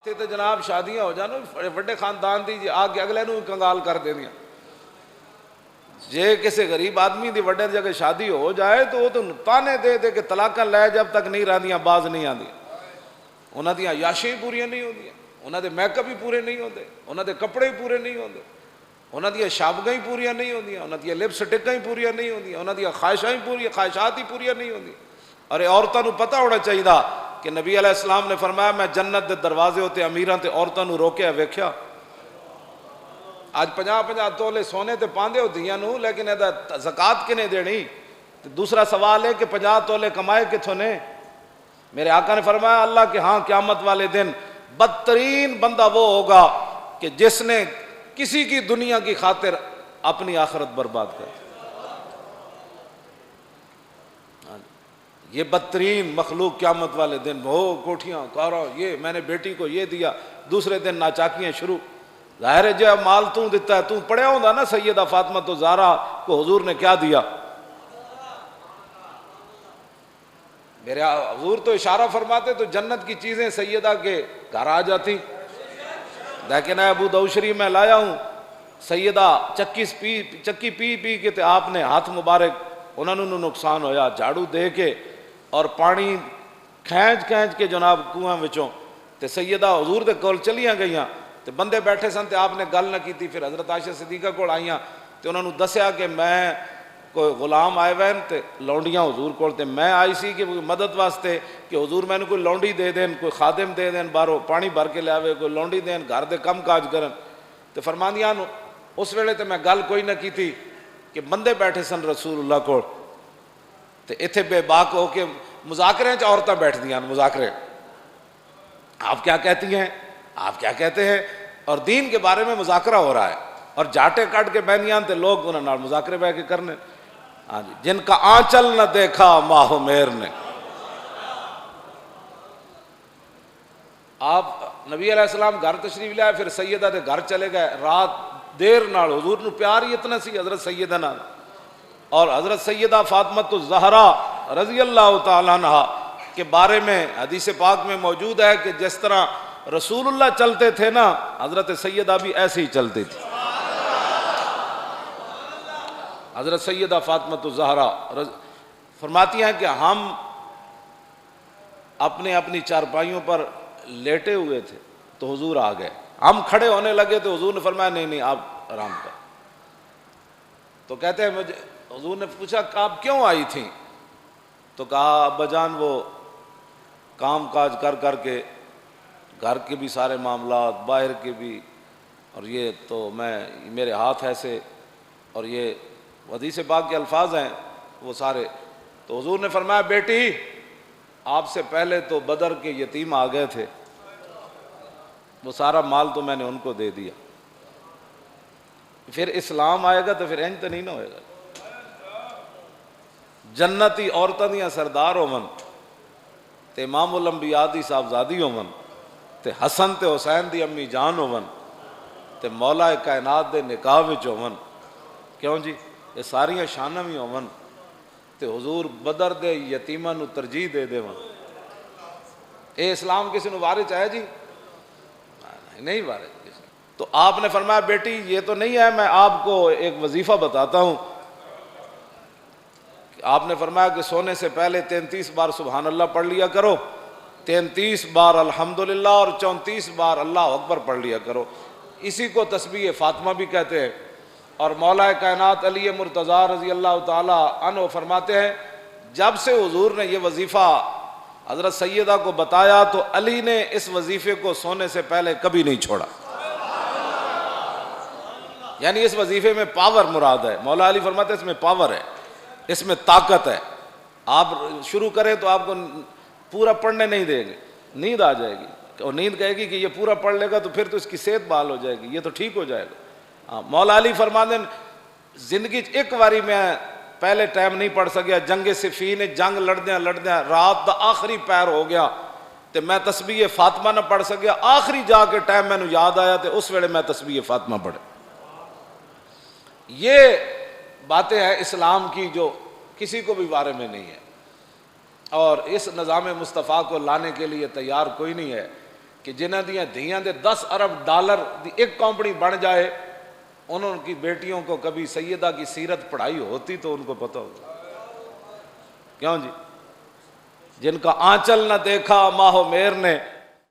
तो जनाब शादियां हो जान बड़े खानदान दी आके अगले नूं कंगाल कर देंदियां। जे किसी गरीब आदमी की वड्डे जगह शादी हो जाए तो वो तो ताने दे दे के तलाक लै जब तक नहीं रहिंदियां बाज नहीं आती। उन्हां दी याशां ही पूरियां नहीं होंदियां, उन्हां दे मैकअप ही पूरे नहीं होंदे, उन्हां दे कपड़े ही पूरे नहीं होंदे, उन्हां दी शाबगां ही पूरियां नहीं होंदियां, उन्हां दी लिपस्टिकां ही पूरियां नहीं होंदियां, उन्हां दी ख्वाहिशां ही पूरी ख्वाहिशात ही पूरियां नहीं होंदियां। अरे औरतां नूं पता होना चाहिए कि नबी अलैहिस्सलाम ने फरमाया मैं जन्नत के दरवाजे उत्ते अमीरां ते औरतां नूं रोकिया वेख्या। अज 50-50 तोले सोने ते पांदे हो धियां नूं, लेकिन इहदा ज़कात किने देनी? तो दूसरा सवाल है कि 50 तोले कमाए किथों ने? मेरे आका ने फरमाया अल्लाह के हाँ क़यामत वाले दिन बदतरीन बंदा वो होगा कि जिसने किसी की दुनिया की खातिर अपनी आखिरत बर्बाद कर। ये बदतरीन मखलूक क़यामत वाले दिन हो कोठियाँ कारा, ये मैंने बेटी को ये दिया, दूसरे दिन नाचाकियाँ शुरू। जाहिर है जो माल तू दिता है, तू पढ़िया होंदा ना सैयदा फातिमा तो ज़हरा को हुजूर ने क्या दिया। मेरे हुजूर तो इशारा फरमाते तो जन्नत की चीज़ें सैयदा के घर आ जाती। लेकिन अबू दाऊद शरीफ में लाया हूँ, सैयदा चक्की पी पी के आपने हाथ मुबारक उन्होंने नुकसान होया, झाड़ू दे के और पानी खैंच के जनाब कुआं विचों ते सैयदा हुजूर दे कोल चलियां गईयां ते बंदे बैठे सन ते आपने गल न की। फिर हज़रत आयशा सिद्दीक़ा कोल आईयां ते उन्होंने दसिया कि मैं कोई गुलाम आए हुए ते लौंडियां हुजूर कोल ते मैं आई सी कि मदद वास्ते कि हुजूर मैंने कोई लौंडी दे देन, कोई खादिम दे देन, बाहरों पानी भर के लियावे, कोई लौंडी देन, घर दे कम काज करन। ते फरमांदियां उस वेले ते मैं गल कोई न की थी कि बंदे बैठे सन रसूलुल्लाह कोल ते इत्थे बेबाक हो के मुज़ाकरे च औरतां बैठदियां मुज़ाकरे, आप क्या कहती हैं, आप क्या कहते हैं, और दीन के बारे में मुज़ाकरा हो रहा है और जाटे काट के बहनियां ते लोग उन्होंने मुज़ाकरे बह के करने। हाँ जी, जिनका आंचल न देखा माहो मेर ने। आप नबी अलैहिस्सलाम घर तशरीफ लाए, फिर सैयदा के घर चले गए। रात देर नाल हुजूर नूं प्यार ही इतना सी हज़रत सैयदा नाल, और हज़रत सैयदा फातिमा ज़हरा रज़ी अल्लाह तआला अन्हा के बारे में हदीस पाक में मौजूद है कि जिस तरह रसूलुल्लाह चलते थे ना, हज़रत सैयदा भी ऐसे ही चलती थी। हज़रत सैयदा फातिमा ज़हरा फरमाती हैं कि हम अपने अपनी चारपाइयों पर लेटे हुए थे तो हुजूर आ गए, हम खड़े होने लगे तो हुजूर ने फरमाया नहीं नहीं आप आराम कर। तो कहते हैं मुझे हुजूर ने पूछा कि आप क्यों आई थी? तो कहा अब्बाजान वो काम काज कर कर के घर के भी सारे मामलात, बाहर के भी, और ये तो मैं मेरे हाथ ऐसे, और ये हदीस पाक के अल्फाज हैं वो सारे। तो हुजूर ने फरमाया बेटी आपसे पहले तो बदर के यतीम आ गए थे, वो सारा माल तो मैंने उनको दे दिया, फिर इस्लाम आएगा तो फिर इंज तो नहीं ना होएगा। जन्नती औरतां दियां सरदार होवन ते इमामुल अंबिया दी साहबजादी होवन ते हसन ते हुसैन दी अम्मी जान होवन ते मौला कायनात दे निकाह विच होवन, क्यों जी ये सारियां शानां भी होवन ते हुजूर बदर दे यतीमां नूं तरजीह दे देवन। ये इस्लाम किसी नूं वारिच है जी? नहीं वारिच। तो आपने फरमाया बेटी ये तो नहीं है, मैं आपको एक वजीफा बताता हूं। आपने फरमाया कि सोने से पहले 33 बार सुभान अल्लाह पढ़ लिया करो, 33 बार अल्हम्दुलिल्लाह और 34 बार अल्लाह अकबर पढ़ लिया करो। इसी को तस्बीह फातिमा भी कहते हैं। और मौला कायनात अली मुर्तज़ा रज़ी अल्लाह ताला अन्हु फरमाते हैं जब से हुजूर ने यह वजीफ़ा हज़रत सैयदा को बताया तो अली ने इस वजीफे को सोने से पहले कभी नहीं छोड़ा। यानी इस वजीफे में पावर मुराद है। मौला अली फरमाते हैं इसमें पावर है, इसमें ताकत है। आप शुरू करें तो आपको पूरा पढ़ने नहीं देंगे, नींद आ जाएगी, और नींद कहेगी कि ये पूरा पढ़ लेगा तो फिर तो इसकी सेहत बहाल हो जाएगी, ये तो ठीक हो जाएगा। हाँ, मौला अली फरमाते जिंदगी एक बारी मैं पहले टाइम नहीं पढ़ सकिया, जंगे सिफीन ने जंग लड़द्या रात का आखिरी पैर हो गया तो मैं तस्बीह फातिमा न पढ़ सकिया, आखिरी जाके टाइम मैंने याद आया तो उस वेले मैं तस्बीह फातिमा पढ़े। ये बातें हैं इस्लाम की जो किसी को भी बारे में नहीं है, और इस निज़ाम मुस्तफ़ा को लाने के लिए तैयार कोई नहीं है। कि जिन्हां दियां धियां दे 10 अरब डॉलर की एक कंपनी बन जाए, उनकी बेटियों को कभी सैयदा की सीरत पढ़ाई होती तो उनको पता होता। क्यों जी? जिनका आंचल न देखा माहो मेर ने,